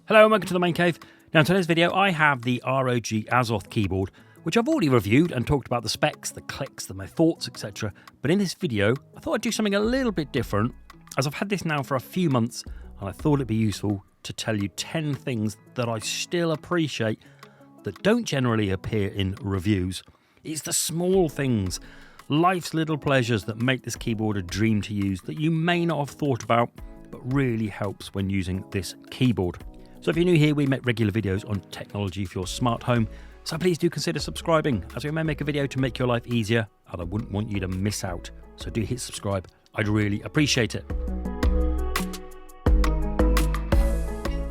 Hello and welcome to the Main Cave. Now in today's video I have the ROG Azoth keyboard, which I've already reviewed and talked about the specs, the clicks, my thoughts, etc. But in this video I thought I'd do something a little bit different, as I've had this now for a few months and I thought it'd be useful to tell you 10 things that I still appreciate that don't generally appear in reviews. It's the small things, life's little pleasures that make this keyboard a dream to use that you may not have thought about, but really helps when using this keyboard. So if you're new here, we make regular videos on technology for your smart home, so please do consider subscribing, as we may make a video to make your life easier and I wouldn't want you to miss out. So do hit subscribe, I'd really appreciate it.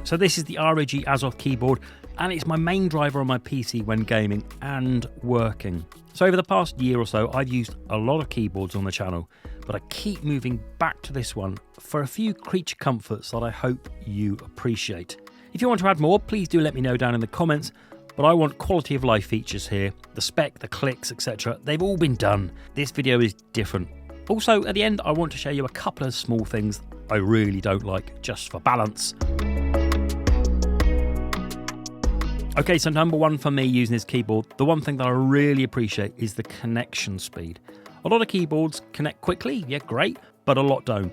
So this is the ROG Azoth keyboard and it's my main driver on my PC when gaming and working. So over the past year or so I've used a lot of keyboards on the channel, but I keep moving back to this one for a few creature comforts that I hope you appreciate. If you want to add more, please do let me know down in the comments, but I want quality of life features here. The spec, the clicks, etc. They've all been done. This video is different. Also, at the end, I want to show you a couple of small things I really don't like, just for balance. Okay, so number one for me using this keyboard, the one thing that I really appreciate is the connection speed. A lot of keyboards connect quickly, yeah, great, but a lot don't.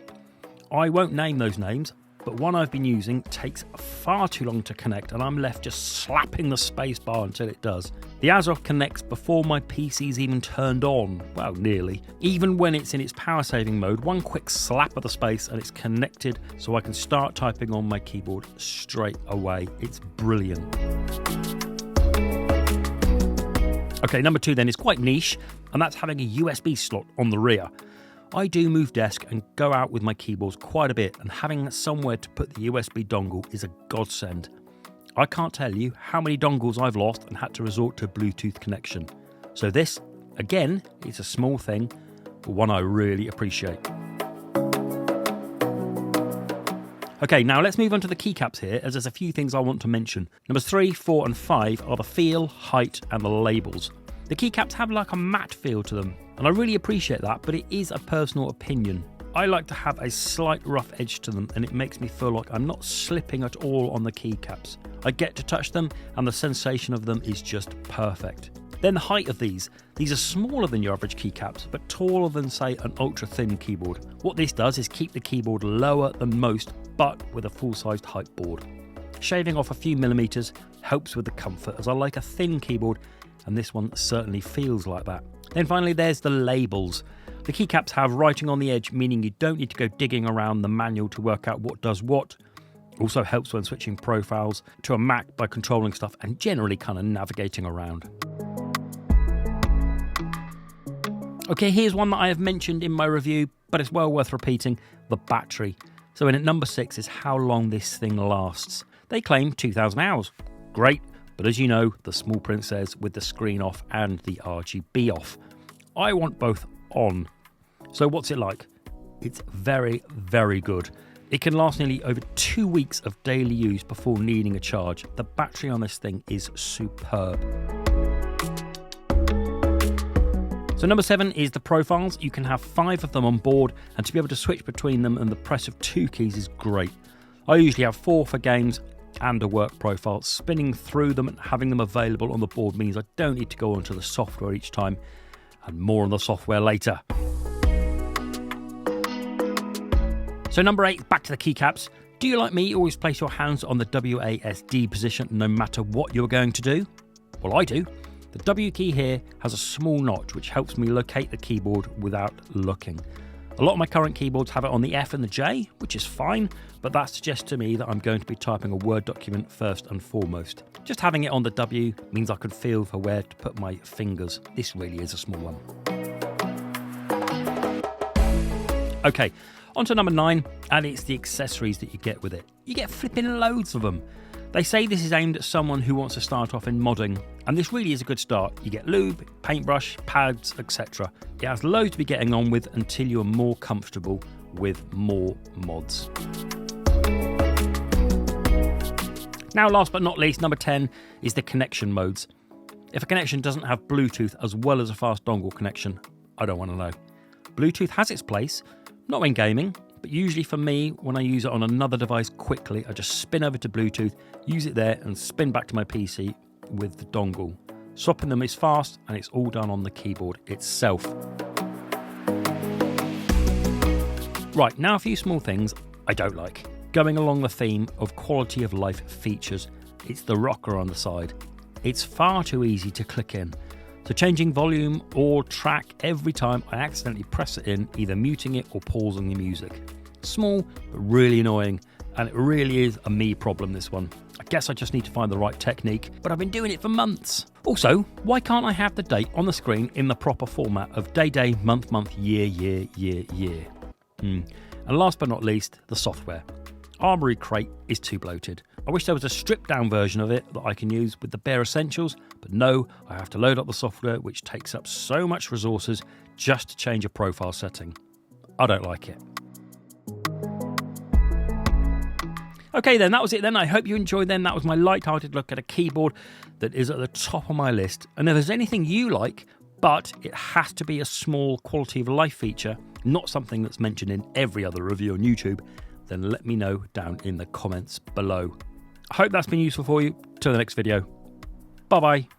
I won't name those names, but one I've been using takes far too long to connect and I'm left just slapping the space bar until it does. The Azoth connects before my PC's even turned on, well, nearly. Even when it's in its power saving mode, one quick slap of the space and it's connected so I can start typing on my keyboard straight away. It's brilliant. Okay, number two then is quite niche, and that's having a USB slot on the rear. I do move desk and go out with my keyboards quite a bit, and having somewhere to put the USB dongle is a godsend. I can't tell you how many dongles I've lost and had to resort to Bluetooth connection. So this, again, is a small thing, but one I really appreciate. Okay, now let's move on to the keycaps here, as there's a few things I want to mention. Numbers 3, 4 and 5 are the feel, height and the labels. The keycaps have like a matte feel to them, and I really appreciate that, but it is a personal opinion. I like to have a slight rough edge to them, and it makes me feel like I'm not slipping at all on the keycaps. I get to touch them, and the sensation of them is just perfect. Then the height of these are smaller than your average keycaps, but taller than, say, an ultra-thin keyboard. What this does is keep the keyboard lower than most, but with a full-sized height board. Shaving off a few millimeters helps with the comfort, as I like a thin keyboard, and this one certainly feels like that. Then finally there's the labels. The keycaps have writing on the edge, meaning you don't need to go digging around the manual to work out what does what. Also helps when switching profiles to a Mac by controlling stuff and generally kind of navigating around. Okay, here's one that I have mentioned in my review, but it's well worth repeating, the battery. So in at number 6 is how long this thing lasts. They claim 2,000 hours. Great. But as you know, the small print says with the screen off and the RGB off. I want both on. So what's it like? It's very, very good. It can last nearly over 2 weeks of daily use before needing a charge. The battery on this thing is superb. So number 7 is the profiles. You can have 5 of them on board, and to be able to switch between them and the press of 2 keys is great. I usually have 4 for games and a work profile. Spinning through them and having them available on the board means I don't need to go onto the software each time, and more on the software later. So number 8, back to the keycaps. Do you, like me, always place your hands on the WASD position no matter what you're going to do? Well, I do. The W key here has a small notch which helps me locate the keyboard without looking. A lot of my current keyboards have it on the F and the J, which is fine, but that suggests to me that I'm going to be typing a Word document first and foremost. Just having it on the W means I can feel for where to put my fingers. This really is a small one. Okay, on to number 9, and it's the accessories that you get with it. You get flipping loads of them. They say this is aimed at someone who wants to start off in modding, and this really is a good start. You get lube, paintbrush, pads, etc. It has loads to be getting on with until you're more comfortable with more mods. Now, last but not least, number 10 is the connection modes. If a connection doesn't have Bluetooth as well as a fast dongle connection, I don't want to know. Bluetooth has its place, not when gaming, but usually for me, when I use it on another device quickly, I just spin over to Bluetooth, use it there and spin back to my PC with the dongle. Swapping them is fast and it's all done on the keyboard itself. Right, now a few small things I don't like. Going along the theme of quality of life features, it's the rocker on the side. It's far too easy to click in. So changing volume or track every time I accidentally press it in, either muting it or pausing the music. Small, but really annoying, and it really is a me problem, this one. I guess I just need to find the right technique, but I've been doing it for months. Also, why can't I have the date on the screen in the proper format of day, month, year? And last but not least, the software. Armoury Crate is too bloated. I wish there was a stripped down version of it that I can use with the bare essentials, but no, I have to load up the software, which takes up so much resources just to change a profile setting. I don't like it. Okay then, that was it then. I hope you enjoyed then. That was my light-hearted look at a keyboard that is at the top of my list. And if there's anything you like, but it has to be a small quality of life feature, not something that's mentioned in every other review on YouTube, then let me know down in the comments below. I hope that's been useful for you. Till the next video. Bye-bye.